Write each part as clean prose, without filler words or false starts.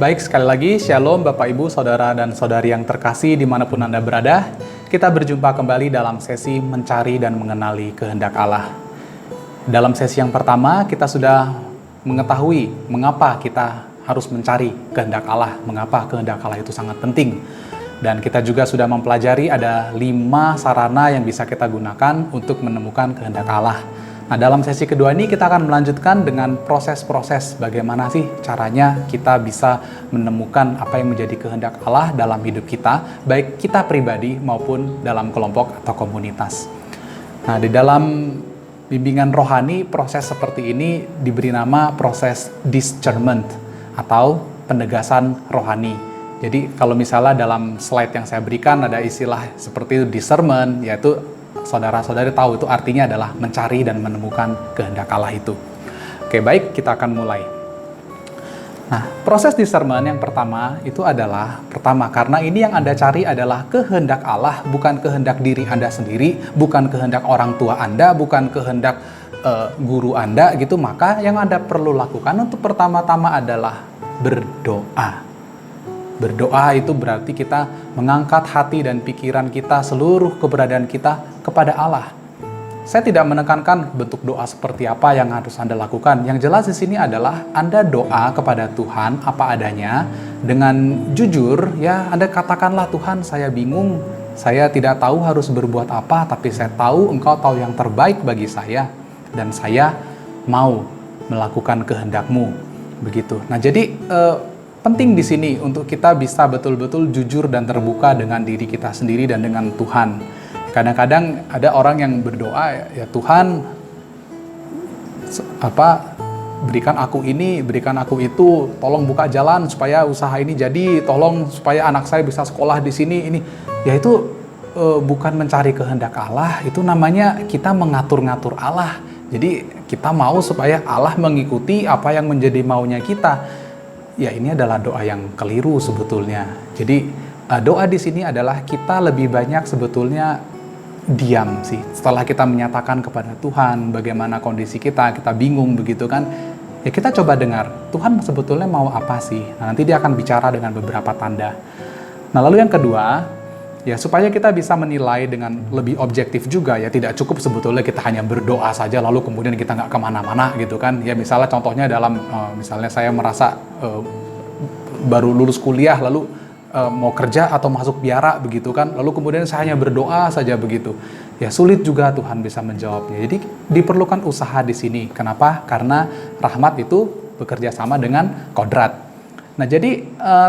Baik, sekali lagi, Shalom Bapak Ibu, Saudara dan Saudari yang terkasih dimanapun Anda berada. Kita berjumpa kembali dalam sesi mencari dan mengenali kehendak Allah. Dalam sesi yang pertama, kita sudah mengetahui mengapa kita harus mencari kehendak Allah, mengapa kehendak Allah itu sangat penting. Dan kita juga sudah mempelajari ada 5 sarana yang bisa kita gunakan untuk menemukan kehendak Allah. Nah, dalam sesi kedua ini kita akan melanjutkan dengan proses-proses bagaimana sih caranya kita bisa menemukan apa yang menjadi kehendak Allah dalam hidup kita, baik kita pribadi maupun dalam kelompok atau komunitas. Nah, di dalam bimbingan rohani, proses seperti ini diberi nama proses discernment atau penegasan rohani. Jadi kalau misalnya dalam slide yang saya berikan ada istilah seperti itu, discernment, yaitu saudara-saudari tahu itu artinya adalah mencari dan menemukan kehendak Allah itu. Oke, baik, kita akan mulai. Nah, proses discernment yang pertama itu adalah, karena ini yang Anda cari adalah kehendak Allah, bukan kehendak diri Anda sendiri, bukan kehendak orang tua Anda, bukan kehendak guru Anda gitu, maka yang Anda perlu lakukan untuk pertama-tama adalah berdoa. Berdoa itu berarti kita mengangkat hati dan pikiran kita, seluruh keberadaan kita kepada Allah. Saya tidak menekankan bentuk doa seperti apa yang harus Anda lakukan. Yang jelas di sini adalah Anda doa kepada Tuhan apa adanya dengan jujur, ya Anda katakanlah, Tuhan, saya bingung, saya tidak tahu harus berbuat apa, tapi saya tahu Engkau tahu yang terbaik bagi saya dan saya mau melakukan kehendak-Mu. Begitu. Nah, jadi penting di sini untuk kita bisa betul-betul jujur dan terbuka dengan diri kita sendiri dan dengan Tuhan. Kadang-kadang ada orang yang berdoa, ya Tuhan, berikan aku ini, berikan aku itu, tolong buka jalan supaya usaha ini jadi, tolong supaya anak saya bisa sekolah di sini ini. Ya itu bukan mencari kehendak Allah, itu namanya kita mengatur-ngatur Allah. Jadi kita mau supaya Allah mengikuti apa yang menjadi maunya kita. Ya, ini adalah doa yang keliru sebetulnya. Jadi doa di sini adalah kita lebih banyak sebetulnya diam sih. Setelah kita menyatakan kepada Tuhan bagaimana kondisi kita bingung begitu kan. Ya kita coba dengar, Tuhan sebetulnya mau apa sih? Nah, nanti dia akan bicara dengan beberapa tanda. Nah, lalu yang kedua, ya supaya kita bisa menilai dengan lebih objektif juga, ya tidak cukup sebetulnya kita hanya berdoa saja lalu kemudian kita nggak kemana-mana gitu kan. Ya misalnya contohnya dalam, misalnya saya merasa baru lulus kuliah lalu mau kerja atau masuk biara begitu kan, lalu kemudian saya hanya berdoa saja begitu. Ya sulit juga Tuhan bisa menjawabnya. Jadi diperlukan usaha di sini. Kenapa? Karena rahmat itu bekerja sama dengan kodrat. Nah, jadi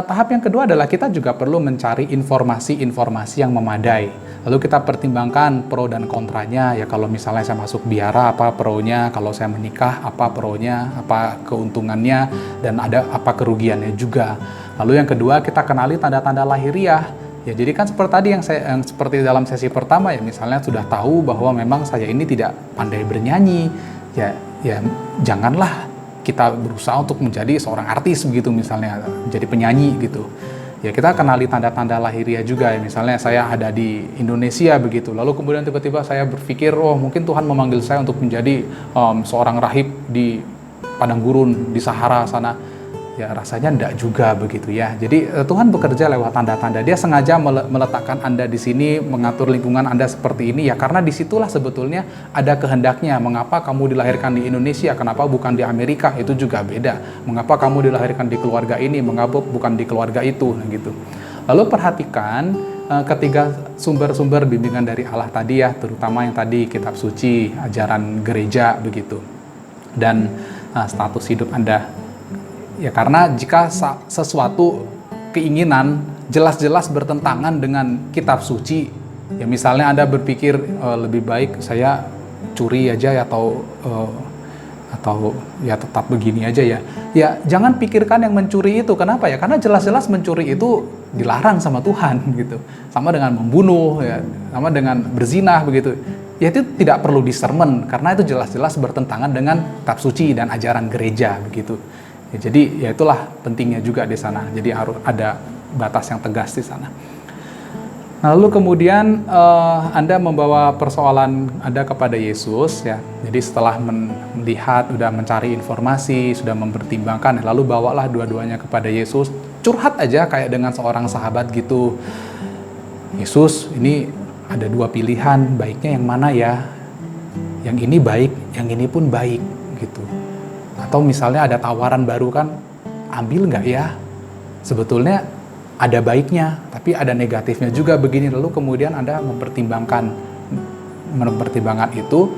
tahap yang kedua adalah kita juga perlu mencari informasi-informasi yang memadai. Lalu kita pertimbangkan pro dan kontranya. Ya kalau misalnya saya masuk biara, apa pronya? Kalau saya menikah, apa pronya? Apa keuntungannya? Dan ada apa kerugiannya juga. Lalu yang kedua, kita kenali tanda-tanda lahiriah. Ya jadi kan seperti tadi yang seperti dalam sesi pertama, ya misalnya sudah tahu bahwa memang saya ini tidak pandai bernyanyi. Ya janganlah kita berusaha untuk menjadi seorang artis begitu, misalnya menjadi penyanyi gitu. Ya kita kenali tanda-tanda lahiriah juga, ya misalnya saya ada di Indonesia begitu, lalu kemudian tiba-tiba saya berpikir, oh mungkin Tuhan memanggil saya untuk menjadi seorang rahib di padang gurun di Sahara sana. Ya rasanya enggak juga begitu ya. Jadi Tuhan bekerja lewat tanda-tanda. Dia sengaja meletakkan Anda di sini, mengatur lingkungan Anda seperti ini ya karena disitulah sebetulnya ada kehendaknya. Mengapa kamu dilahirkan di Indonesia, kenapa bukan di Amerika, itu juga beda. Mengapa kamu dilahirkan di keluarga ini, mengapa bukan di keluarga itu, nah gitu. Lalu perhatikan ketiga sumber-sumber bimbingan dari Allah tadi ya, terutama yang tadi kitab suci, ajaran gereja begitu. Dan status hidup Anda. Ya karena jika sesuatu keinginan jelas-jelas bertentangan dengan kitab suci, ya misalnya Anda berpikir lebih baik saya curi aja ya, atau ya tetap begini aja ya. Ya jangan pikirkan yang mencuri itu. Kenapa ya? Karena jelas-jelas mencuri itu dilarang sama Tuhan gitu. Sama dengan membunuh ya, sama dengan berzinah begitu. Ya itu tidak perlu discernment karena itu jelas-jelas bertentangan dengan kitab suci dan ajaran gereja begitu. Ya, jadi ya itulah pentingnya juga di sana. Jadi harus ada batas yang tegas di sana. Lalu kemudian Anda membawa persoalan Anda kepada Yesus ya. Jadi setelah melihat, sudah mencari informasi, sudah mempertimbangkan, lalu bawalah dua-duanya kepada Yesus. curhat aja kayak dengan seorang sahabat gitu. Yesus, ini ada 2 pilihan, baiknya yang mana ya? Yang ini baik, yang ini pun baik gitu. Atau misalnya ada tawaran baru kan, ambil nggak ya? Sebetulnya ada baiknya, tapi ada negatifnya juga begini. Lalu kemudian Anda mempertimbangkan itu,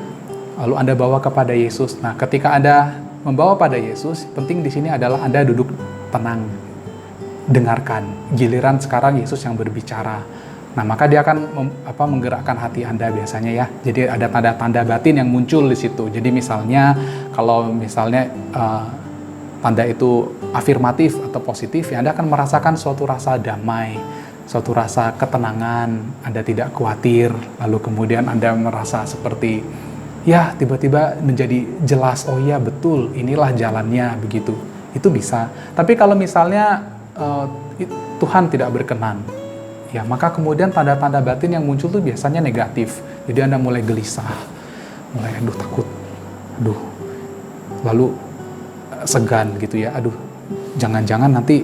lalu Anda bawa kepada Yesus. Nah, ketika Anda membawa pada Yesus, penting di sini adalah Anda duduk tenang, dengarkan. Giliran sekarang Yesus yang berbicara. Nah, maka dia akan menggerakkan hati Anda biasanya ya. Jadi ada tanda-tanda batin yang muncul di situ. Jadi misalnya, kalau misalnya tanda itu afirmatif atau positif, ya Anda akan merasakan suatu rasa damai, suatu rasa ketenangan, Anda tidak khawatir, lalu kemudian Anda merasa seperti, ya tiba-tiba menjadi jelas, oh ya betul, inilah jalannya, begitu. Itu bisa. Tapi kalau misalnya Tuhan tidak berkenan, ya maka kemudian tanda-tanda batin yang muncul tuh biasanya negatif. Jadi Anda mulai gelisah, mulai takut, lalu segan gitu ya, jangan-jangan nanti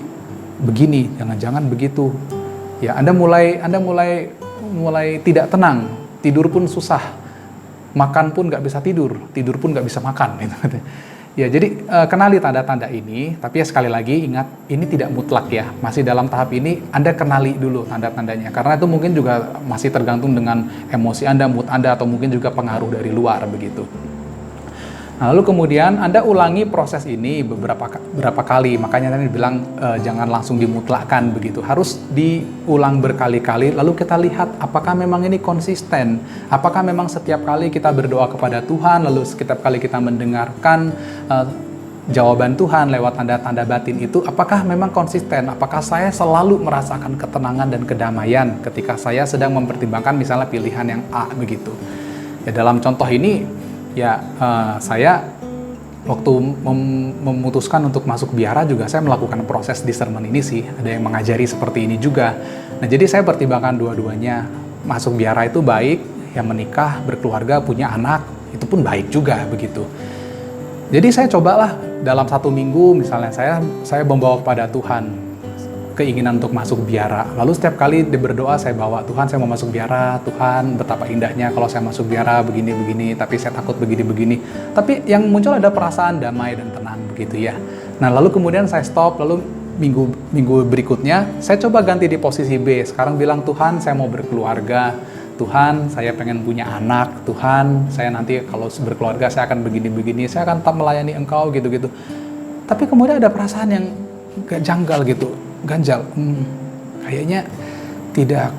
begini, jangan-jangan begitu. Ya, Anda mulai tidak tenang, tidur pun susah, makan pun nggak bisa tidur pun nggak bisa makan gitu. Ya, jadi kenali tanda-tanda ini, tapi ya sekali lagi ingat, ini tidak mutlak ya, masih dalam tahap ini Anda kenali dulu tanda-tandanya, karena itu mungkin juga masih tergantung dengan emosi Anda, mood Anda, atau mungkin juga pengaruh dari luar begitu. Nah, lalu kemudian Anda ulangi proses ini beberapa kali, makanya tadi bilang jangan langsung dimutlakkan begitu, harus diulang berkali-kali, lalu kita lihat apakah memang ini konsisten, apakah memang setiap kali kita berdoa kepada Tuhan, lalu setiap kali kita mendengarkan jawaban Tuhan lewat tanda-tanda batin itu, apakah memang konsisten, apakah saya selalu merasakan ketenangan dan kedamaian ketika saya sedang mempertimbangkan misalnya pilihan yang A begitu. Ya, dalam contoh ini, ya, saya waktu memutuskan untuk masuk biara juga saya melakukan proses discernment ini sih. Ada yang mengajari seperti ini juga. Nah, jadi saya pertimbangkan dua-duanya. Masuk biara itu baik, yang menikah, berkeluarga, punya anak, itu pun baik juga begitu. Jadi saya cobalah dalam 1 minggu misalnya saya membawa kepada Tuhan keinginan untuk masuk biara. Lalu setiap kali berdoa saya bawa, Tuhan saya mau masuk biara, Tuhan betapa indahnya kalau saya masuk biara begini-begini, tapi saya takut begini-begini. Tapi yang muncul ada perasaan damai dan tenang begitu ya. Nah, lalu kemudian saya stop, lalu minggu berikutnya saya coba ganti di posisi B. Sekarang bilang, Tuhan saya mau berkeluarga, Tuhan saya pengen punya anak, Tuhan saya nanti kalau berkeluarga saya akan begini-begini, saya akan tetap melayani Engkau gitu-gitu. Tapi kemudian ada perasaan yang gak janggal gitu, ganjal, kayaknya tidak,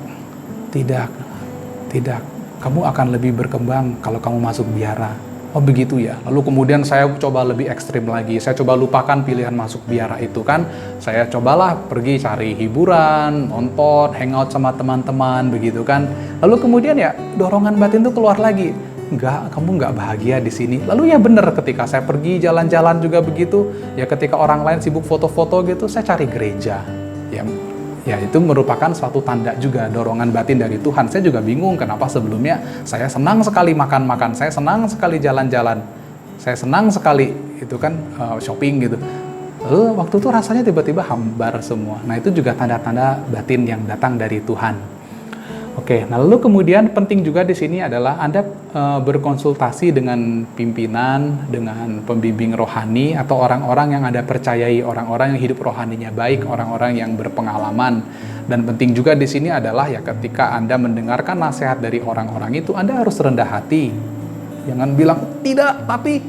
kamu akan lebih berkembang kalau kamu masuk biara. Oh begitu ya. Lalu kemudian saya coba lebih ekstrim lagi, saya coba lupakan pilihan masuk biara itu kan, saya cobalah pergi cari hiburan, nonton, hangout sama teman-teman begitu kan. Lalu kemudian ya dorongan batin itu keluar lagi, enggak, kamu nggak bahagia di sini. Lalu ya benar, ketika saya pergi jalan-jalan juga begitu, ya ketika orang lain sibuk foto-foto gitu, saya cari gereja. Ya itu merupakan suatu tanda juga dorongan batin dari Tuhan. Saya juga bingung kenapa sebelumnya saya senang sekali makan-makan, saya senang sekali jalan-jalan, saya senang sekali itu kan shopping gitu. Lalu waktu itu rasanya tiba-tiba hambar semua. Nah, itu juga tanda-tanda batin yang datang dari Tuhan. Oke, nah lalu kemudian penting juga di sini adalah Anda berkonsultasi dengan pimpinan, dengan pembimbing rohani atau orang-orang yang Anda percayai, orang-orang yang hidup rohaninya baik, orang-orang yang berpengalaman. Dan penting juga di sini adalah ya ketika Anda mendengarkan nasihat dari orang-orang itu, Anda harus rendah hati. Jangan bilang tidak, tapi.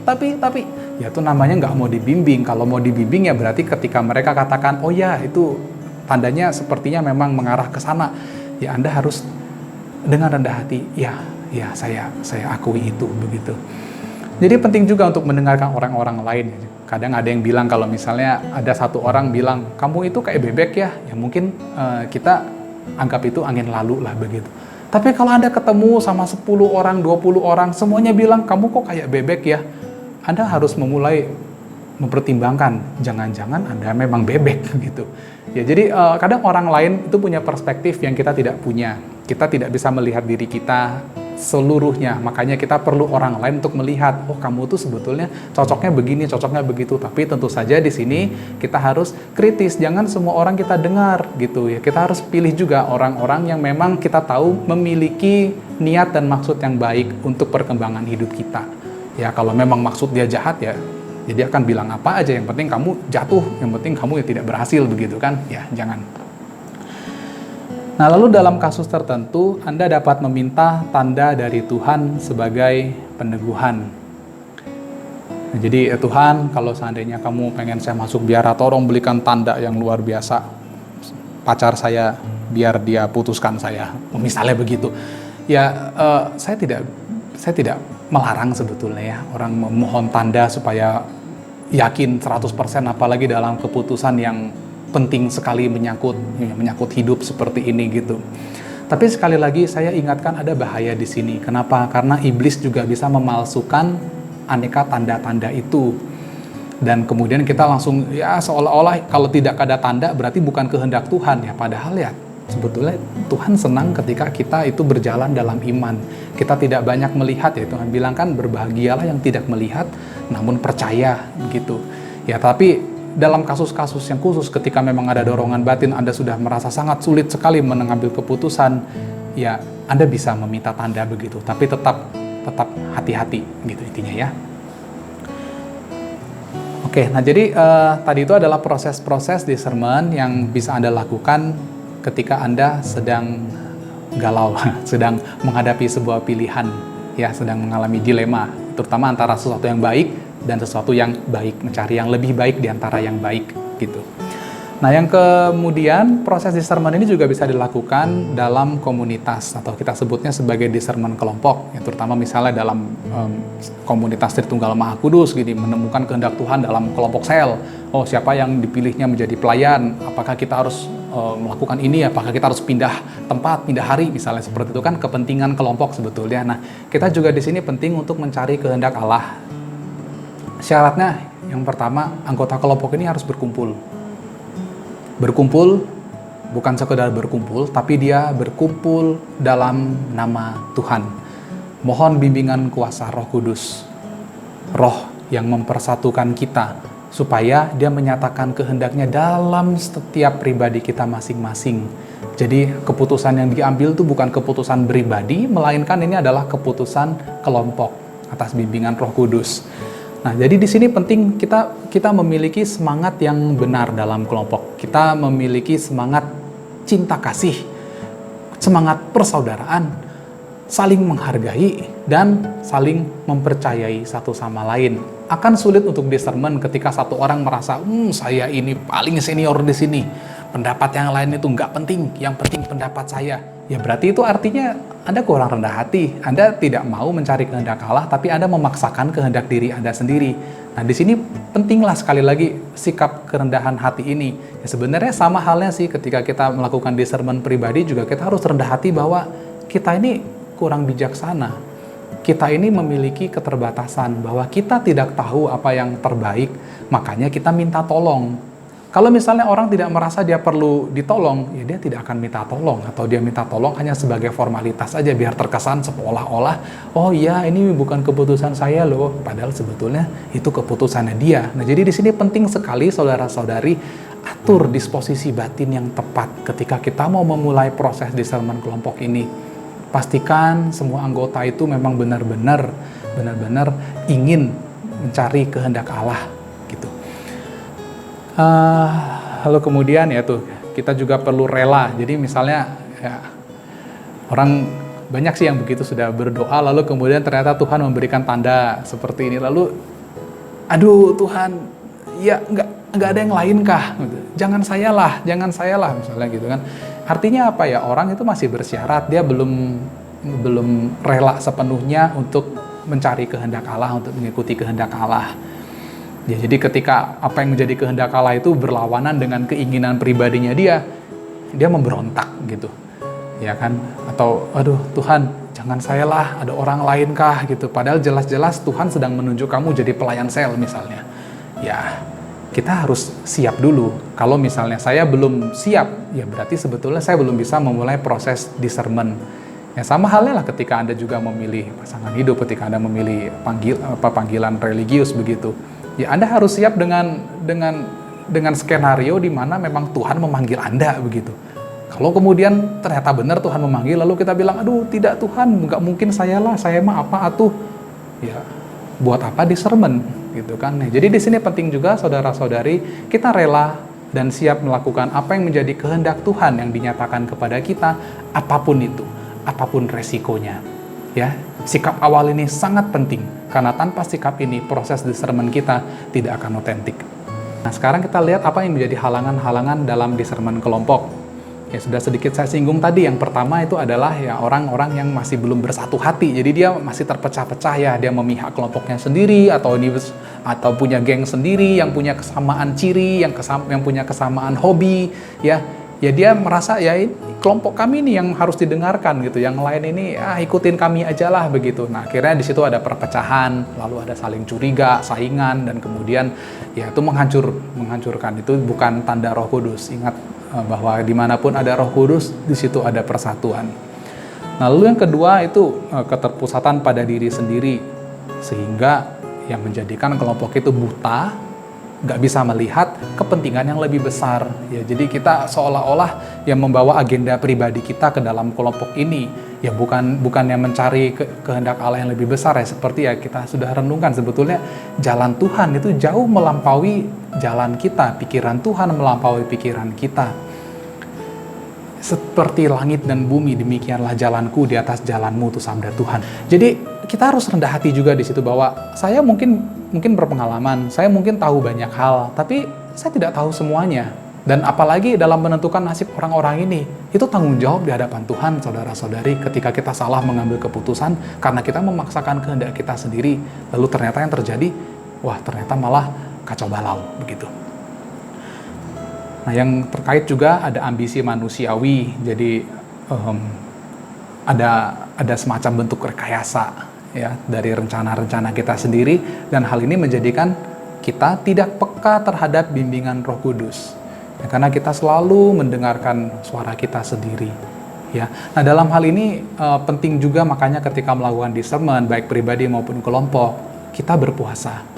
Ya itu namanya nggak mau dibimbing. Kalau mau dibimbing ya berarti ketika mereka katakan, oh ya itu tandanya sepertinya memang mengarah ke sana. Ya Anda harus dengan rendah hati, ya saya akui itu begitu. Jadi penting juga untuk mendengarkan orang-orang lain. Kadang ada yang bilang kalau misalnya ada satu orang bilang, kamu itu kayak bebek ya, ya mungkin kita anggap itu angin lalu lah begitu. Tapi kalau Anda ketemu sama 10 orang, 20 orang, semuanya bilang, kamu kok kayak bebek ya, Anda harus memulai mempertimbangkan, jangan-jangan Anda memang bebek gitu. Ya, jadi kadang orang lain itu punya perspektif yang kita tidak punya. Kita tidak bisa melihat diri kita seluruhnya. Makanya kita perlu orang lain untuk melihat, oh kamu tuh sebetulnya cocoknya begini, cocoknya begitu. Tapi tentu saja di sini kita harus kritis, jangan semua orang kita dengar gitu ya. Kita harus pilih juga orang-orang yang memang kita tahu memiliki niat dan maksud yang baik untuk perkembangan hidup kita. Ya kalau memang maksud dia jahat ya, jadi akan bilang apa aja, yang penting kamu jatuh, yang penting kamu ya tidak berhasil begitu kan, ya jangan. Nah lalu dalam kasus tertentu Anda dapat meminta tanda dari Tuhan sebagai peneguhan. Nah, jadi Tuhan, kalau seandainya kamu pengen saya masuk biara, tolong belikan tanda yang luar biasa, pacar saya biar dia putuskan saya, misalnya begitu. Ya saya tidak melarang sebetulnya ya orang memohon tanda supaya yakin 100%, apalagi dalam keputusan yang penting sekali menyangkut hidup seperti ini gitu. Tapi sekali lagi saya ingatkan ada bahaya di sini. Kenapa? Karena iblis juga bisa memalsukan aneka tanda-tanda itu. Dan kemudian kita langsung ya seolah-olah kalau tidak ada tanda berarti bukan kehendak Tuhan ya. Padahal ya sebetulnya Tuhan senang ketika kita itu berjalan dalam iman. Kita tidak banyak melihat ya, Tuhan bilang kan berbahagialah yang tidak melihat namun percaya gitu. Ya tapi dalam kasus-kasus yang khusus ketika memang ada dorongan batin, Anda sudah merasa sangat sulit sekali mengambil keputusan, ya Anda bisa meminta tanda begitu, tapi tetap hati-hati gitu intinya ya. Oke, nah jadi tadi itu adalah proses-proses discernment yang bisa Anda lakukan ketika Anda sedang galau, sedang menghadapi sebuah pilihan, ya sedang mengalami dilema, terutama antara sesuatu yang baik dan sesuatu yang baik, mencari yang lebih baik di antara yang baik gitu. Nah, yang kemudian proses discernment ini juga bisa dilakukan dalam komunitas atau kita sebutnya sebagai discernment kelompok, ya, terutama misalnya dalam komunitas Tritunggal Maha Kudus gini, menemukan kehendak Tuhan dalam kelompok sel. Oh, siapa yang dipilihnya menjadi pelayan? Apakah kita harus melakukan ini? Apakah kita harus pindah tempat, pindah hari misalnya, seperti itu kan kepentingan kelompok sebetulnya. Nah, kita juga di sini penting untuk mencari kehendak Allah. Syaratnya yang pertama, anggota kelompok ini harus berkumpul. Berkumpul bukan sekedar berkumpul, tapi dia berkumpul dalam nama Tuhan. Mohon bimbingan kuasa Roh Kudus, Roh yang mempersatukan kita, supaya dia menyatakan kehendaknya dalam setiap pribadi kita masing-masing. Jadi keputusan yang diambil itu bukan keputusan pribadi, melainkan ini adalah keputusan kelompok atas bimbingan Roh Kudus. Nah, jadi di sini penting kita memiliki semangat yang benar dalam kelompok. Kita memiliki semangat cinta kasih, semangat persaudaraan, saling menghargai dan saling mempercayai satu sama lain. Akan sulit untuk discernment ketika satu orang merasa, saya ini paling senior di sini. Pendapat yang lain itu nggak penting, yang penting pendapat saya. Ya berarti itu artinya Anda kurang rendah hati. Anda tidak mau mencari kehendak Allah, tapi Anda memaksakan kehendak diri Anda sendiri. Nah di sini pentinglah sekali lagi sikap kerendahan hati ini. Ya, sebenarnya sama halnya sih ketika kita melakukan discernment pribadi juga kita harus rendah hati bahwa kita ini kurang bijaksana. Kita ini memiliki keterbatasan bahwa kita tidak tahu apa yang terbaik, makanya kita minta tolong. Kalau misalnya orang tidak merasa dia perlu ditolong, ya dia tidak akan minta tolong, atau dia minta tolong hanya sebagai formalitas aja biar terkesan seolah-olah, oh iya ini bukan keputusan saya loh, padahal sebetulnya itu keputusannya dia. Nah jadi di sini penting sekali saudara-saudari atur disposisi batin yang tepat ketika kita mau memulai proses discernment kelompok ini. Pastikan semua anggota itu memang benar-benar ingin mencari kehendak Allah gitu. Lalu kemudian ya tuh kita juga perlu rela. Jadi misalnya ya, orang banyak sih yang begitu sudah berdoa lalu kemudian ternyata Tuhan memberikan tanda seperti ini, lalu aduh Tuhan ya nggak ada yang lain kah gitu. jangan saya lah misalnya gitu kan. Artinya apa ya, orang itu masih bersyarat, dia belum rela sepenuhnya untuk mencari kehendak Allah, untuk mengikuti kehendak Allah. Ya, jadi ketika apa yang menjadi kehendak Allah itu berlawanan dengan keinginan pribadinya dia memberontak gitu, ya kan? Atau aduh Tuhan jangan saya lah, ada orang lain kah gitu. Padahal jelas-jelas Tuhan sedang menunjuk kamu jadi pelayan sel misalnya. Ya kita harus siap dulu. Kalau misalnya saya belum siap, ya berarti sebetulnya saya belum bisa memulai proses discernment. Ya sama halnya lah ketika Anda juga memilih pasangan hidup, ketika Anda memilih panggilan religius begitu. Ya Anda harus siap dengan skenario di mana memang Tuhan memanggil Anda begitu. Kalau kemudian ternyata benar Tuhan memanggil, lalu kita bilang, aduh tidak Tuhan, nggak mungkin saya lah, saya mah apa atuh. Ya buat apa discernment gitu kan. Nah, jadi di sini penting juga saudara-saudari, kita rela dan siap melakukan apa yang menjadi kehendak Tuhan yang dinyatakan kepada kita, apapun itu. Apapun resikonya, ya. Sikap awal ini sangat penting karena tanpa sikap ini proses discernment kita tidak akan otentik. Nah, sekarang kita lihat apa yang menjadi halangan-halangan dalam discernment kelompok. Ya sudah sedikit saya singgung tadi. Yang pertama itu adalah ya orang-orang yang masih belum bersatu hati. Jadi dia masih terpecah-pecah ya, dia memihak kelompoknya sendiri atau punya geng sendiri yang punya kesamaan ciri, yang punya kesamaan hobi, ya. Ya dia merasa ya kelompok kami nih yang harus didengarkan gitu, yang lain ini ikutin kami aja lah begitu. Nah akhirnya di situ ada perpecahan, lalu ada saling curiga, saingan, dan kemudian ya itu menghancurkan. Itu bukan tanda Roh Kudus. Ingat bahwa dimanapun ada Roh Kudus, di situ ada persatuan. Nah, lalu yang kedua itu keterpusatan pada diri sendiri, sehingga yang menjadikan kelompok itu buta, nggak bisa melihat kepentingan yang lebih besar. Ya, jadi kita seolah-olah yang membawa agenda pribadi kita ke dalam kelompok ini, ya bukan yang mencari kehendak Allah yang lebih besar ya, seperti ya kita sudah renungkan sebetulnya jalan Tuhan itu jauh melampaui jalan kita, pikiran Tuhan melampaui pikiran kita. Seperti langit dan bumi, demikianlah jalanku di atas jalanmu, itu sabda Tuhan. Jadi kita harus rendah hati juga di situ bahwa saya mungkin berpengalaman, saya mungkin tahu banyak hal, tapi saya tidak tahu semuanya. Dan apalagi dalam menentukan nasib orang-orang ini, itu tanggung jawab di hadapan Tuhan, saudara-saudari, ketika kita salah mengambil keputusan karena kita memaksakan kehendak kita sendiri, lalu ternyata yang terjadi, wah ternyata malah kacau balau begitu. Nah, yang terkait juga ada ambisi manusiawi, jadi ada semacam bentuk rekayasa ya dari rencana-rencana kita sendiri, dan hal ini menjadikan kita tidak peka terhadap bimbingan Roh Kudus. Ya, karena kita selalu mendengarkan suara kita sendiri. Ya. Nah, dalam hal ini penting juga makanya ketika melakukan discernment baik pribadi maupun kelompok, kita berpuasa.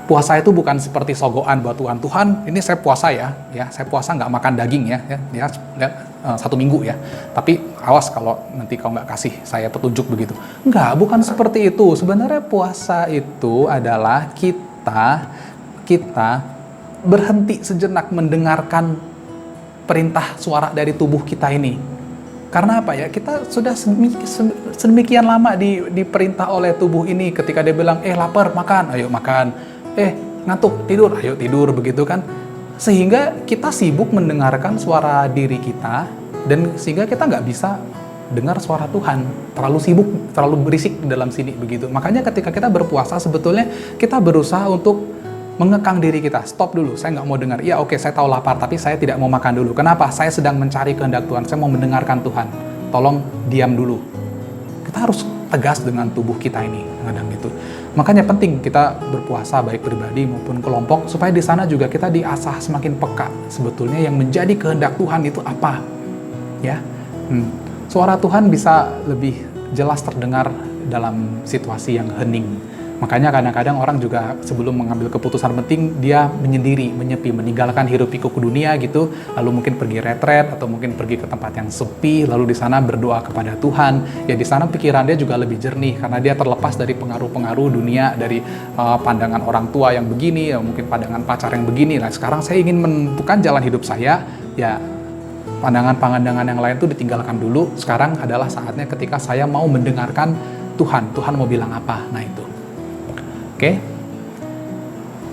Puasa itu bukan seperti sogokan buat Tuhan. Tuhan, ini saya puasa ya, saya puasa nggak makan daging ya, 1 minggu ya. Tapi awas kalau nanti kau nggak kasih saya petunjuk begitu. Enggak, bukan seperti itu. Sebenarnya puasa itu adalah kita berhenti sejenak mendengarkan perintah suara dari tubuh kita ini. Karena apa ya? Kita sudah sedemikian lama diperintah oleh tubuh ini ketika dia bilang, lapar, makan, ayo makan. Ngantuk, tidur, ayo tidur, begitu kan. Sehingga kita sibuk mendengarkan suara diri kita, dan sehingga kita nggak bisa dengar suara Tuhan. Terlalu sibuk, terlalu berisik di dalam sini, begitu. Makanya ketika kita berpuasa, sebetulnya kita berusaha untuk mengekang diri kita. Stop dulu, saya nggak mau dengar. Ya oke, saya tahu lapar, tapi saya tidak mau makan dulu. Kenapa? Saya sedang mencari kehendak Tuhan, saya mau mendengarkan Tuhan. Tolong diam dulu. Kita harus tegas dengan tubuh kita ini, kadang gitu. Makanya penting kita berpuasa baik pribadi maupun kelompok, supaya di sana juga kita diasah semakin peka sebetulnya yang menjadi kehendak Tuhan itu apa. Ya, suara Tuhan bisa lebih jelas terdengar dalam situasi yang hening. Makanya kadang-kadang orang juga sebelum mengambil keputusan penting, dia menyendiri, menyepi, meninggalkan hiruk pikuk dunia gitu, lalu mungkin pergi retret atau mungkin pergi ke tempat yang sepi, lalu di sana berdoa kepada Tuhan. Ya di sana pikiran dia juga lebih jernih karena dia terlepas dari pengaruh-pengaruh dunia, dari pandangan orang tua yang begini, ya mungkin pandangan pacar yang begini. Nah, sekarang saya ingin menentukan jalan hidup saya, ya pandangan-pandangan yang lain itu ditinggalkan dulu. Sekarang adalah saatnya ketika saya mau mendengarkan Tuhan. Tuhan mau bilang apa? Nah itu. Oke.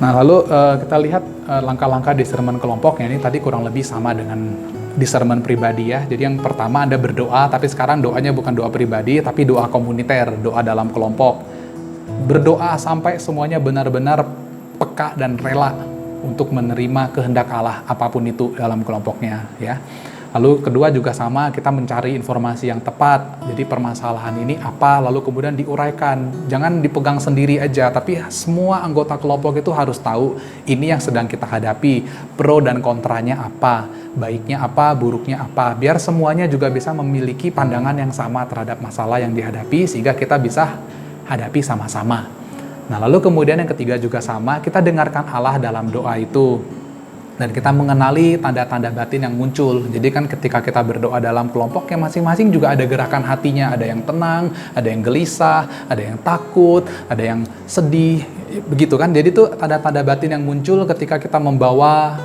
Nah, lalu kita lihat langkah-langkah discernment kelompoknya ini tadi kurang lebih sama dengan discernment pribadi ya. Jadi yang pertama Anda berdoa, tapi sekarang doanya bukan doa pribadi, tapi doa komuniter, doa dalam kelompok. Berdoa sampai semuanya benar-benar peka dan rela untuk menerima kehendak Allah apapun itu dalam kelompoknya ya. Lalu kedua juga sama, kita mencari informasi yang tepat. Jadi permasalahan ini apa, lalu kemudian diuraikan. Jangan dipegang sendiri aja, tapi semua anggota kelompok itu harus tahu ini yang sedang kita hadapi, pro dan kontranya apa, baiknya apa, buruknya apa. Biar semuanya juga bisa memiliki pandangan yang sama terhadap masalah yang dihadapi, sehingga kita bisa hadapi sama-sama. Nah, lalu kemudian yang ketiga juga sama, kita dengarkan Allah dalam doa itu. Dan kita mengenali tanda-tanda batin yang muncul. Jadi kan ketika kita berdoa dalam kelompoknya masing-masing juga ada gerakan hatinya. Ada yang tenang, ada yang gelisah, ada yang takut, ada yang sedih. Begitu kan. Jadi itu tanda-tanda batin yang muncul ketika kita membawa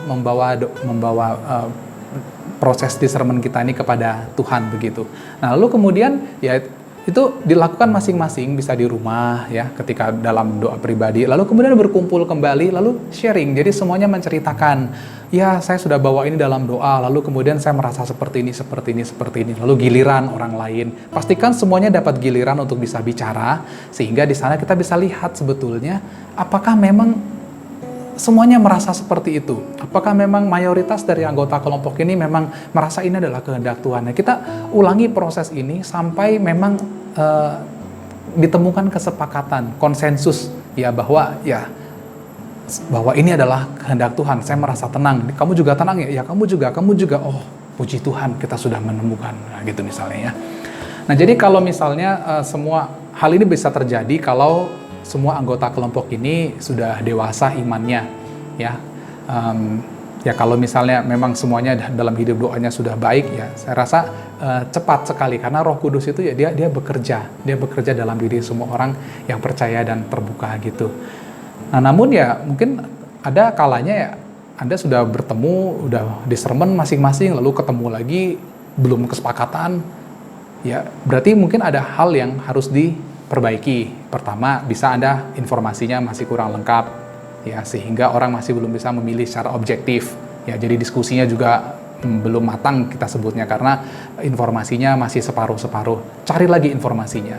proses discernment kita ini kepada Tuhan begitu. Nah, lalu kemudian ya itu dilakukan masing-masing, bisa di rumah ya, ketika dalam doa pribadi, lalu kemudian berkumpul kembali, lalu sharing. Jadi semuanya menceritakan, ya saya sudah bawa ini dalam doa, lalu kemudian saya merasa seperti ini, lalu giliran orang lain. Pastikan semuanya dapat giliran untuk bisa bicara, sehingga di sana kita bisa lihat sebetulnya apakah memang semuanya merasa seperti itu. Apakah memang mayoritas dari anggota kelompok ini memang merasa ini adalah kehendak Tuhan? Nah, kita ulangi proses ini sampai memang ditemukan kesepakatan, konsensus ya bahwa ini adalah kehendak Tuhan. Saya merasa tenang. Kamu juga tenang ya? Ya, kamu juga. Oh, puji Tuhan, kita sudah menemukan. Nah, gitu misalnya ya. Nah, jadi kalau misalnya semua hal ini bisa terjadi kalau semua anggota kelompok ini sudah dewasa imannya, ya. Ya kalau misalnya memang semuanya dalam hidup doanya sudah baik, ya saya rasa cepat sekali karena Roh Kudus itu ya dia bekerja dalam diri semua orang yang percaya dan terbuka gitu. Nah, namun ya mungkin ada kalanya ya Anda sudah bertemu, udah discernment masing-masing, lalu ketemu lagi belum kesepakatan, ya berarti mungkin ada hal yang harus diperbaiki. Pertama, bisa Anda informasinya masih kurang lengkap, ya sehingga orang masih belum bisa memilih secara objektif. Ya, jadi diskusinya juga belum matang kita sebutnya karena informasinya masih separuh-separuh. Cari lagi informasinya.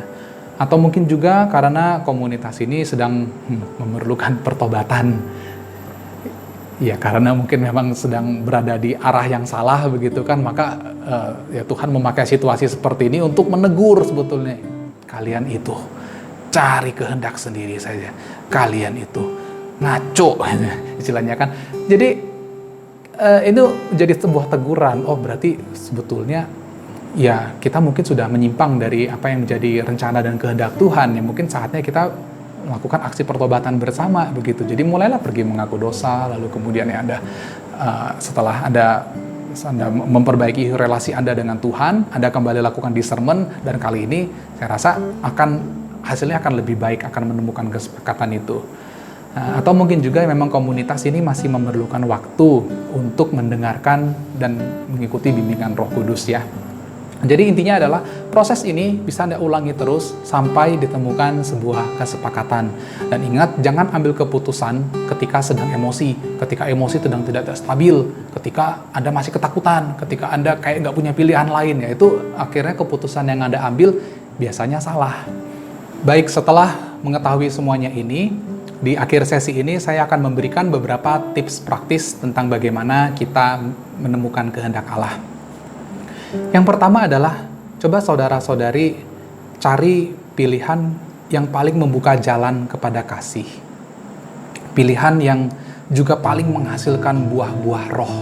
Atau mungkin juga karena komunitas ini sedang memerlukan pertobatan. Ya, karena mungkin memang sedang berada di arah yang salah begitu kan, maka ya Tuhan memakai situasi seperti ini untuk menegur sebetulnya. Kalian itu cari kehendak sendiri saja. Kalian itu ngaco istilahnya kan. Jadi itu jadi sebuah teguran. Oh, berarti sebetulnya ya kita mungkin sudah menyimpang dari apa yang menjadi rencana dan kehendak Tuhan. Ya mungkin saatnya kita melakukan aksi pertobatan bersama begitu. Jadi mulailah pergi mengaku dosa, lalu kemudian ya setelah Anda memperbaiki relasi Anda dengan Tuhan, Anda kembali lakukan discernment, dan kali ini saya rasa hasilnya akan lebih baik, akan menemukan kesepakatan itu. Atau mungkin juga memang komunitas ini masih memerlukan waktu untuk mendengarkan dan mengikuti bimbingan Roh Kudus ya. Jadi intinya adalah proses ini bisa Anda ulangi terus sampai ditemukan sebuah kesepakatan. Dan ingat, jangan ambil keputusan ketika sedang emosi, ketika emosi sedang tidak stabil, ketika Anda masih ketakutan, ketika Anda kayak nggak punya pilihan lain, yaitu akhirnya keputusan yang Anda ambil biasanya salah. Baik, setelah mengetahui semuanya ini, di akhir sesi ini saya akan memberikan beberapa tips praktis tentang bagaimana kita menemukan kehendak Allah. Yang pertama adalah, coba saudara-saudari cari pilihan yang paling membuka jalan kepada kasih. Pilihan yang juga paling menghasilkan buah-buah roh.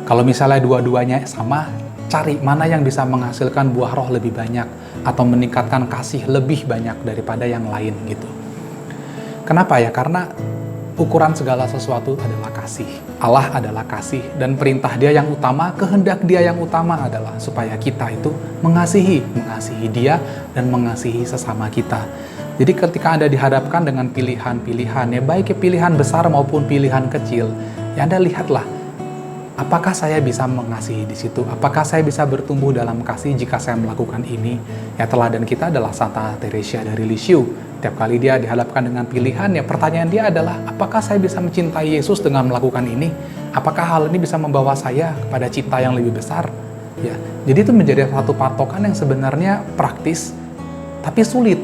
Kalau misalnya dua-duanya sama, cari mana yang bisa menghasilkan buah roh lebih banyak atau meningkatkan kasih lebih banyak daripada yang lain gitu. Kenapa ya? Karena ukuran segala sesuatu adalah kasih. Allah adalah kasih, dan perintah Dia yang utama, kehendak Dia yang utama adalah supaya kita itu mengasihi Dia dan mengasihi sesama kita. Jadi ketika Anda dihadapkan dengan pilihan-pilihan, ya baik pilihan besar maupun pilihan kecil, ya Anda lihatlah, apakah saya bisa mengasihi di situ? Apakah saya bisa bertumbuh dalam kasih jika saya melakukan ini? Ya, teladan kita adalah Santa Teresia dari Lisieux. Tiap kali dia dihadapkan dengan pilihan, ya pertanyaan dia adalah, apakah saya bisa mencintai Yesus dengan melakukan ini? Apakah hal ini bisa membawa saya kepada cita yang lebih besar? Ya, jadi itu menjadi satu patokan yang sebenarnya praktis, tapi sulit.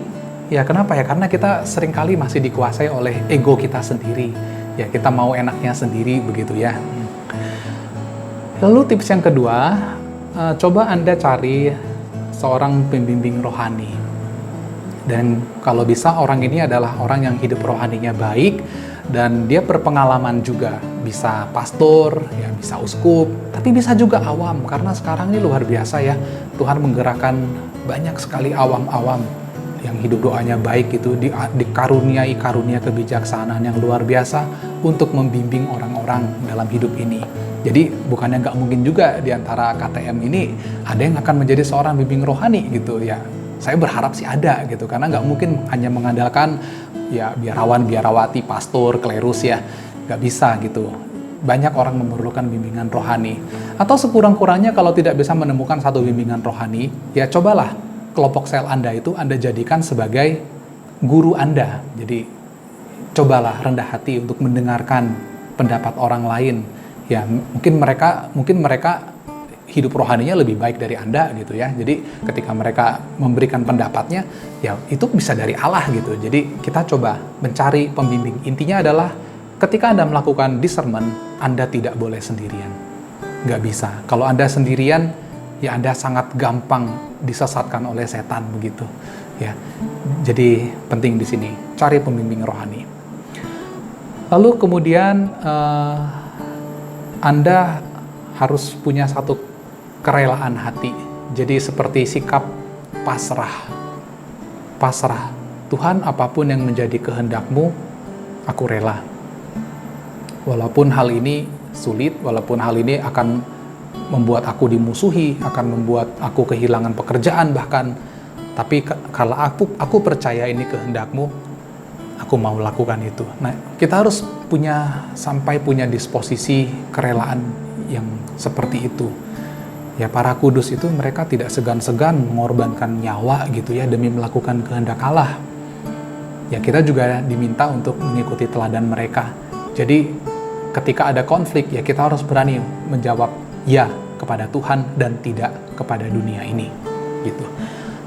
Ya, kenapa ya? Karena kita seringkali masih dikuasai oleh ego kita sendiri. Ya, kita mau enaknya sendiri begitu ya. Lalu tips yang kedua, coba Anda cari seorang pembimbing rohani. Dan kalau bisa orang ini adalah orang yang hidup rohaninya baik dan dia berpengalaman juga. Bisa pastor, ya bisa uskup, tapi bisa juga awam karena sekarang ini luar biasa ya. Tuhan menggerakkan banyak sekali awam-awam yang hidup doanya baik itu dikaruniai karunia kebijaksanaan yang luar biasa untuk membimbing orang-orang dalam hidup ini. Jadi bukannya nggak mungkin juga di antara KTM ini ada yang akan menjadi seorang bimbing rohani gitu ya. Saya berharap sih ada gitu, karena nggak mungkin hanya mengandalkan ya biarawan, biarawati, pastor, klerus ya, nggak bisa gitu. Banyak orang memerlukan bimbingan rohani. Atau sekurang-kurangnya kalau tidak bisa menemukan satu bimbingan rohani, ya cobalah kelompok sel Anda itu Anda jadikan sebagai guru Anda. Jadi cobalah rendah hati untuk mendengarkan pendapat orang lain. Ya mungkin mereka hidup rohaninya lebih baik dari Anda gitu ya. Jadi ketika mereka memberikan pendapatnya, ya itu bisa dari Allah gitu. Jadi kita coba mencari pembimbing. Intinya adalah ketika Anda melakukan discernment, Anda tidak boleh sendirian. Nggak bisa. Kalau Anda sendirian, ya Anda sangat gampang disesatkan oleh setan begitu. Ya. Jadi penting di sini, cari pembimbing rohani. Lalu kemudian Anda harus punya satu kerelaan hati. Jadi seperti sikap pasrah. Pasrah. Tuhan, apapun yang menjadi kehendak-Mu, aku rela. Walaupun hal ini sulit, walaupun hal ini akan membuat aku dimusuhi, akan membuat aku kehilangan pekerjaan bahkan, tapi kalau aku percaya ini kehendak-Mu, aku mau lakukan itu. Nah, kita harus sampai punya disposisi kerelaan yang seperti itu. Ya, para kudus itu mereka tidak segan-segan mengorbankan nyawa gitu ya demi melakukan kehendak Allah. Ya, kita juga diminta untuk mengikuti teladan mereka. Jadi ketika ada konflik, ya kita harus berani menjawab ya kepada Tuhan dan tidak kepada dunia ini gitu.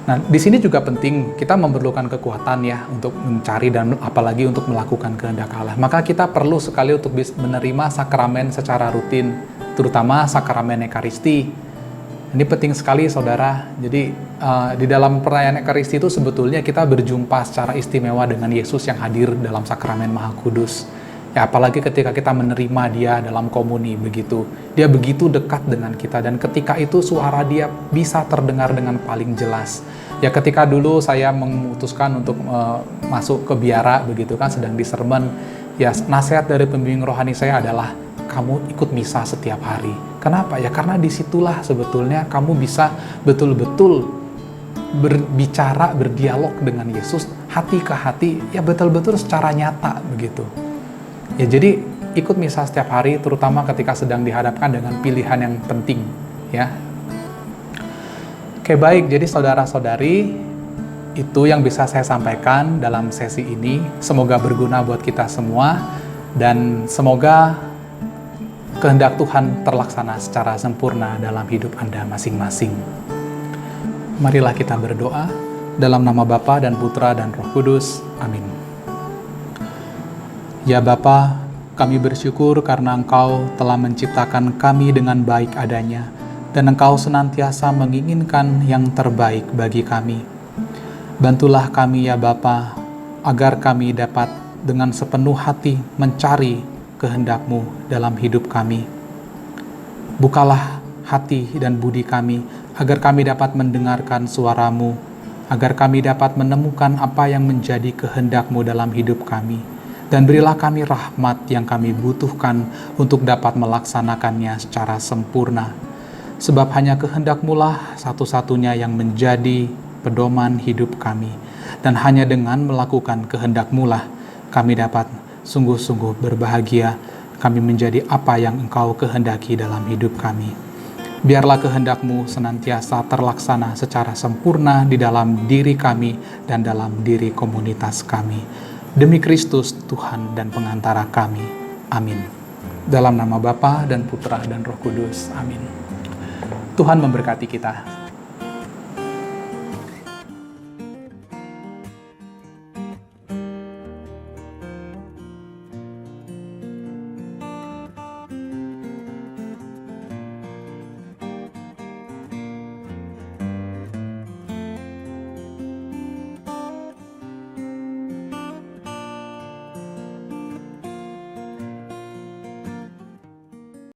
Nah, di sini juga penting kita memerlukan kekuatan ya untuk mencari dan apalagi untuk melakukan kehendak Allah. Maka kita perlu sekali untuk menerima sakramen secara rutin, terutama sakramen Ekaristi. Ini penting sekali saudara. Jadi di dalam perayaan Ekaristi itu sebetulnya kita berjumpa secara istimewa dengan Yesus yang hadir dalam sakramen Maha Kudus. Ya apalagi ketika kita menerima Dia dalam komuni begitu. Dia begitu dekat dengan kita dan ketika itu suara Dia bisa terdengar dengan paling jelas. Ya ketika dulu saya memutuskan untuk masuk ke biara begitu kan sedang discernment, ya nasihat dari pembimbing rohani saya adalah kamu ikut misa setiap hari. Kenapa? Ya karena disitulah sebetulnya kamu bisa betul-betul berbicara, berdialog dengan Yesus hati ke hati, ya betul-betul secara nyata begitu. Ya jadi ikut misa setiap hari, terutama ketika sedang dihadapkan dengan pilihan yang penting, ya. Oke baik, jadi saudara-saudari, itu yang bisa saya sampaikan dalam sesi ini. Semoga berguna buat kita semua dan semoga kehendak Tuhan terlaksana secara sempurna dalam hidup Anda masing-masing. Marilah kita berdoa dalam nama Bapa dan Putra dan Roh Kudus. Amin. Ya Bapa, kami bersyukur karena Engkau telah menciptakan kami dengan baik adanya, dan Engkau senantiasa menginginkan yang terbaik bagi kami. Bantulah kami ya Bapa, agar kami dapat dengan sepenuh hati mencari kehendak-Mu dalam hidup kami. Bukalah hati dan budi kami, agar kami dapat mendengarkan suara-Mu, agar kami dapat menemukan apa yang menjadi kehendak-Mu dalam hidup kami. Dan berilah kami rahmat yang kami butuhkan untuk dapat melaksanakannya secara sempurna. Sebab hanya kehendak-Mu lah satu-satunya yang menjadi pedoman hidup kami. Dan hanya dengan melakukan kehendak-Mu lah kami dapat sungguh-sungguh berbahagia, kami menjadi apa yang Engkau kehendaki dalam hidup kami. Biarlah kehendak-Mu senantiasa terlaksana secara sempurna di dalam diri kami dan dalam diri komunitas kami. Demi Kristus, Tuhan dan pengantara kami. Amin. Dalam nama Bapa dan Putra dan Roh Kudus. Amin. Tuhan memberkati kita.